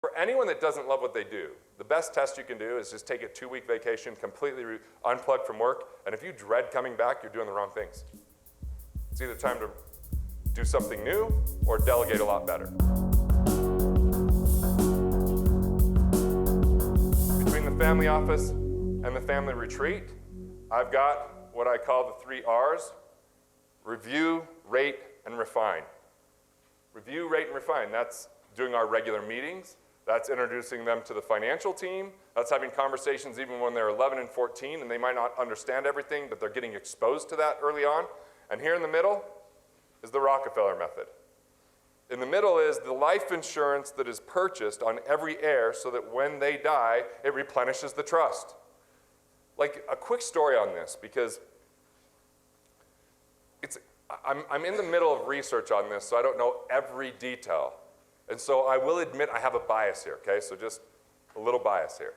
For anyone that doesn't love what they do, the best test you can do is just take a 2-week vacation, completely unplug from work, and if you dread coming back, you're doing the wrong things. It's either time to do something new or delegate a lot better. Between the family office and the family retreat, I've got what I call the 3 R's: review, rate, and refine. Review, rate, and refine. That's doing our regular meetings. That's introducing them to the financial team. That's having conversations even when they're 11 and 14 and they might not understand everything, but they're getting exposed to that early on. And here in the middle is the Rockefeller method. In the middle is the life insurance that is purchased on every heir so that when they die, it replenishes the trust. Like a quick story on this, because I'm in the middle of research on this, so I don't know every detail. And so I will admit I have a bias here, okay? So just a little bias here.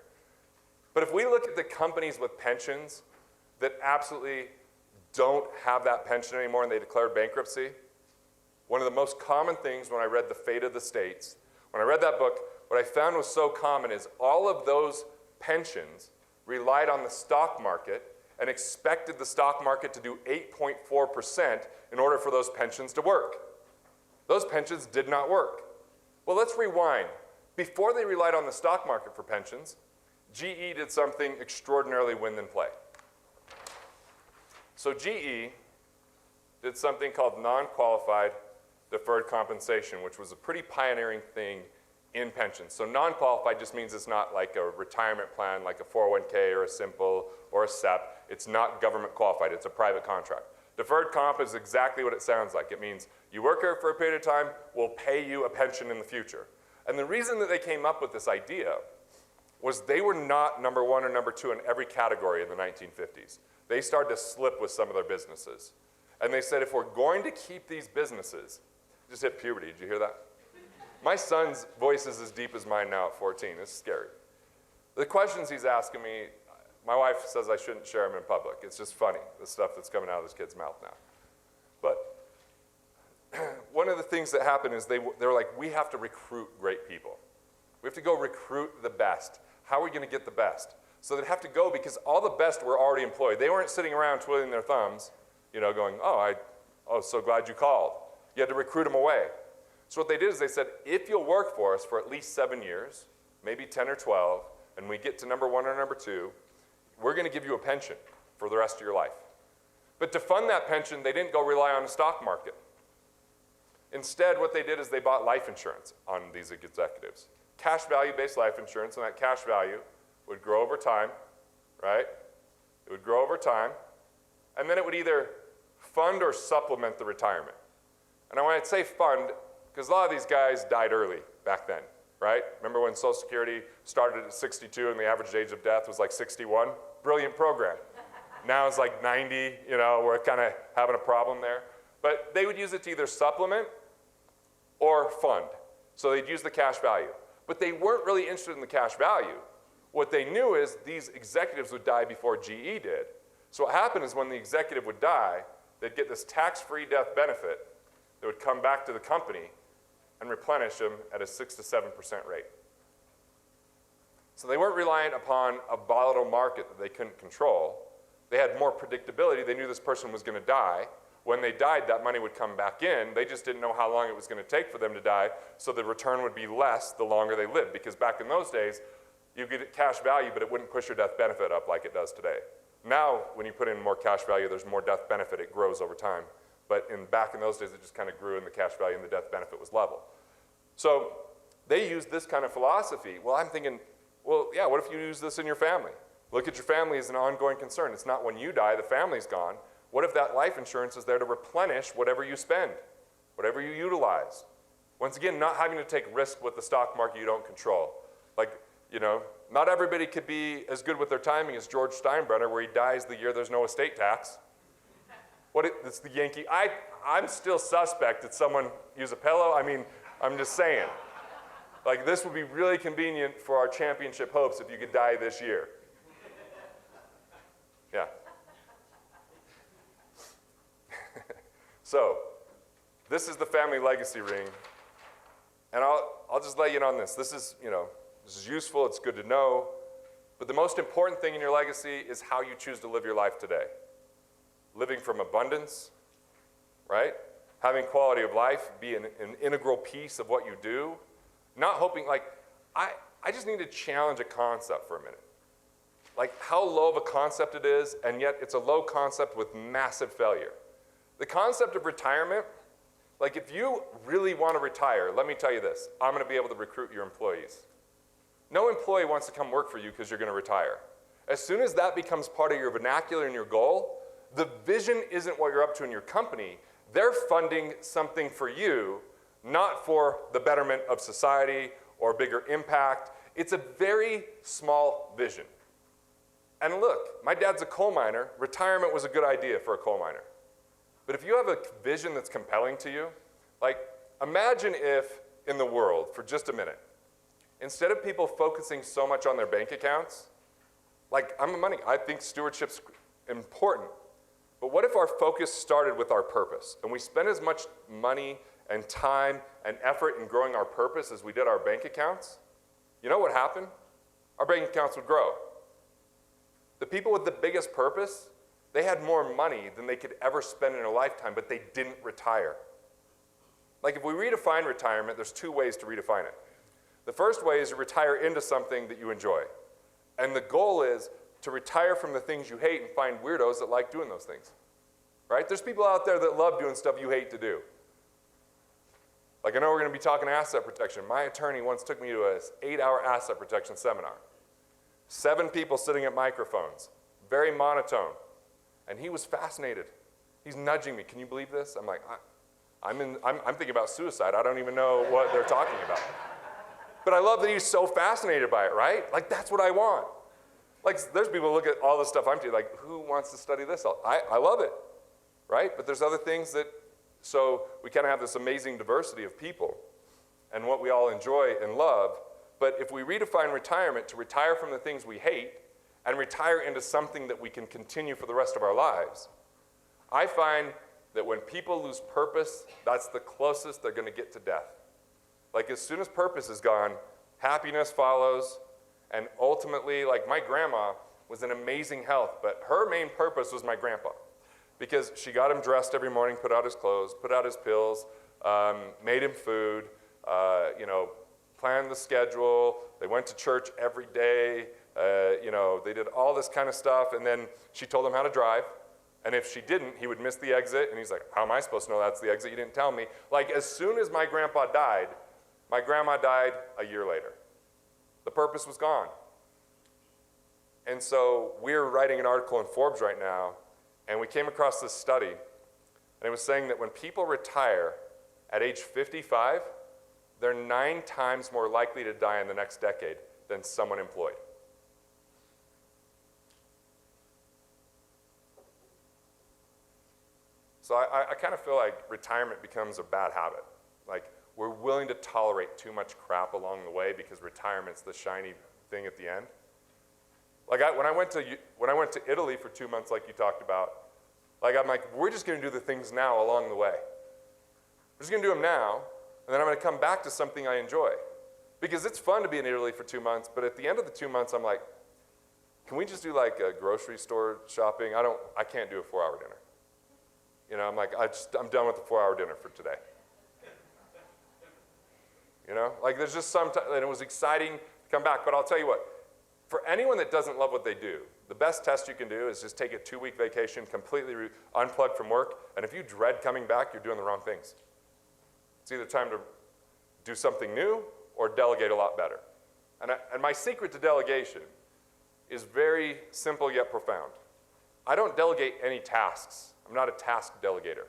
But if we look at the companies with pensions that absolutely don't have that pension anymore and they declared bankruptcy, one of the most common things when I read The Fate of the States, when I read that book, what I found was so common is all of those pensions relied on the stock market and expected the stock market to do 8.4% in order for those pensions to work. Those pensions did not work. Well, let's rewind. Before they relied on the stock market for pensions, GE did something extraordinarily wind and play. So GE did something called non-qualified deferred compensation, which was a pretty pioneering thing in pensions. So non-qualified just means it's not like a retirement plan, like a 401k or a simple or a SEP. It's not government qualified. It's a private contract. Deferred comp is exactly what it sounds like. It means you work here for a period of time, we'll pay you a pension in the future. And the reason that they came up with this idea was they were not number 1 or number 2 in every category in the 1950s. They started to slip with some of their businesses. And they said, if we're going to keep these businesses, just hit puberty, did you hear that? My son's voice is as deep as mine now at 14. It's scary. The questions he's asking me, my wife says I shouldn't share them in public. It's just funny, the stuff that's coming out of this kid's mouth now. But one of the things that happened is they were like, we have to recruit great people. We have to go recruit the best. How are we going to get the best? So they'd have to go because all the best were already employed. They weren't sitting around twiddling their thumbs, going, so glad you called. You had to recruit them away. So what they did is they said, if you'll work for us for at least 7 years, maybe 10 or 12, and we get to number 1 or number 2, we're going to give you a pension for the rest of your life. But to fund that pension, they didn't go rely on the stock market. Instead, what they did is they bought life insurance on these executives. Cash value-based life insurance, and that cash value would grow over time, right? It would grow over time, and then it would either fund or supplement the retirement. And I want to say fund, because a lot of these guys died early back then, right? Remember when Social Security started at 62 and the average age of death was like 61? Brilliant program. Now it's like 90, we're kind of having a problem there. But they would use it to either supplement or fund. So they'd use the cash value. But they weren't really interested in the cash value. What they knew is these executives would die before GE did. So what happened is when the executive would die, they'd get this tax-free death benefit that would come back to the company and replenish them at a 6 to 7% rate. So they weren't reliant upon a volatile market that they couldn't control. They had more predictability. They knew this person was going to die. When they died, that money would come back in. They just didn't know how long it was going to take for them to die, so the return would be less the longer they lived. Because back in those days, you get cash value, but it wouldn't push your death benefit up like it does today. Now, when you put in more cash value, there's more death benefit. It grows over time. But back in those days, it just kind of grew, and the cash value and the death benefit was level. So they used this kind of philosophy. Well, I'm thinking, well, yeah, what if you use this in your family? Look at your family as an ongoing concern. It's not when you die, the family's gone. What if that life insurance is there to replenish whatever you spend, whatever you utilize? Once again, not having to take risk with the stock market you don't control. Like, not everybody could be as good with their timing as George Steinbrenner, where he dies the year there's no estate tax. It's the Yankee. I'm still suspect that someone use a pillow. I mean, I'm just saying. Like, this would be really convenient for our championship hopes if you could die this year. Yeah. So, this is the family legacy ring. And I'll just let you in on this. This is useful, it's good to know, but the most important thing in your legacy is how you choose to live your life today. Living from abundance, right? Having quality of life be an integral piece of what you do. Not hoping, I just need to challenge a concept for a minute. Like how low of a concept it is, and yet it's a low concept with massive failure. The concept of retirement, like if you really want to retire, let me tell you this, I'm going to be able to recruit your employees. No employee wants to come work for you because you're going to retire. As soon as that becomes part of your vernacular and your goal, the vision isn't what you're up to in your company. They're funding something for you, not for the betterment of society or bigger impact. It's a very small vision. And look, my dad's a coal miner. Retirement was a good idea for a coal miner. But if you have a vision that's compelling to you, like imagine if in the world, for just a minute, instead of people focusing so much on their bank accounts, like I think stewardship's important, but what if our focus started with our purpose and we spent as much money and time and effort in growing our purpose as we did our bank accounts? You know what happened? Our bank accounts would grow. The people with the biggest purpose, they had more money than they could ever spend in a lifetime, but they didn't retire. Like if we redefine retirement, there's two ways to redefine it. The first way is to retire into something that you enjoy. And the goal is to retire from the things you hate and find weirdos that like doing those things. Right? There's people out there that love doing stuff you hate to do. Like I know we're going to be talking asset protection. My attorney once took me to an 8-hour asset protection seminar. 7 people sitting at microphones, very monotone. And he was fascinated. He's nudging me. Can you believe this? I'm like, I'm thinking about suicide. I don't even know what they're talking about. But I love that he's so fascinated by it, right? Like that's what I want. Like there's people who look at all the stuff I'm doing, like who wants to study this? I love it, right? But there's other things that, so we kind of have this amazing diversity of people and what we all enjoy and love. But if we redefine retirement to retire from the things we hate and retire into something that we can continue for the rest of our lives, I find that when people lose purpose, that's the closest they're going to get to death. Like as soon as purpose is gone, happiness follows, and ultimately, like my grandma was in amazing health, but her main purpose was my grandpa. Because she got him dressed every morning, put out his clothes, put out his pills, made him food, planned the schedule. They went to church every day. They did all this kind of stuff, and then she told him how to drive. And if she didn't, he would miss the exit, and he's like, how am I supposed to know that's the exit? You didn't tell me. Like as soon as my grandpa died, my grandma died a year later. The purpose was gone. And so we're writing an article in Forbes right now, and we came across this study, and it was saying that when people retire at age 55, they're 9 times more likely to die in the next decade than someone employed. So I kind of feel like retirement becomes a bad habit. Like we're willing to tolerate too much crap along the way because retirement's the shiny thing at the end. Like when I went to Italy for 2 months, like you talked about, like I'm like, we're just going to do the things now along the way. We're just going to do them now, and then I'm going to come back to something I enjoy. Because it's fun to be in Italy for 2 months, but at the end of the 2 months, I'm like, can we just do like a grocery store shopping? I can't do a 4-hour dinner. I'm like, I'm done with the 4-hour dinner for today. Like there's just and it was exciting to come back, but I'll tell you what, for anyone that doesn't love what they do, the best test you can do is just take a 2-week vacation, completely unplug from work, and if you dread coming back, you're doing the wrong things. It's either time to do something new or delegate a lot better. And my secret to delegation is very simple yet profound. I don't delegate any tasks. I'm not a task delegator.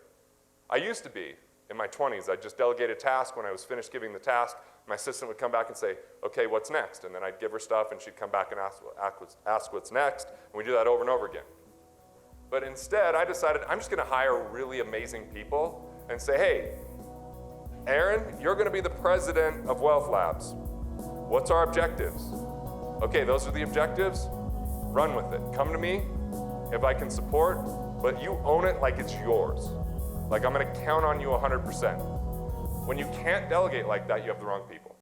I used to be. In my 20s, I'd just delegate a task. When I was finished giving the task, my assistant would come back and say, okay, what's next? And then I'd give her stuff, and she'd come back and ask what's next, and we do that over and over again. But instead, I decided I'm just going to hire really amazing people and say, hey, Aaron, you're going to be the president of Wealth Labs. What's our objectives? Okay, those are the objectives. Run with it. Come to me if I can support, but you own it like it's yours. Like I'm going to count on you 100%. When you can't delegate like that, you have the wrong people.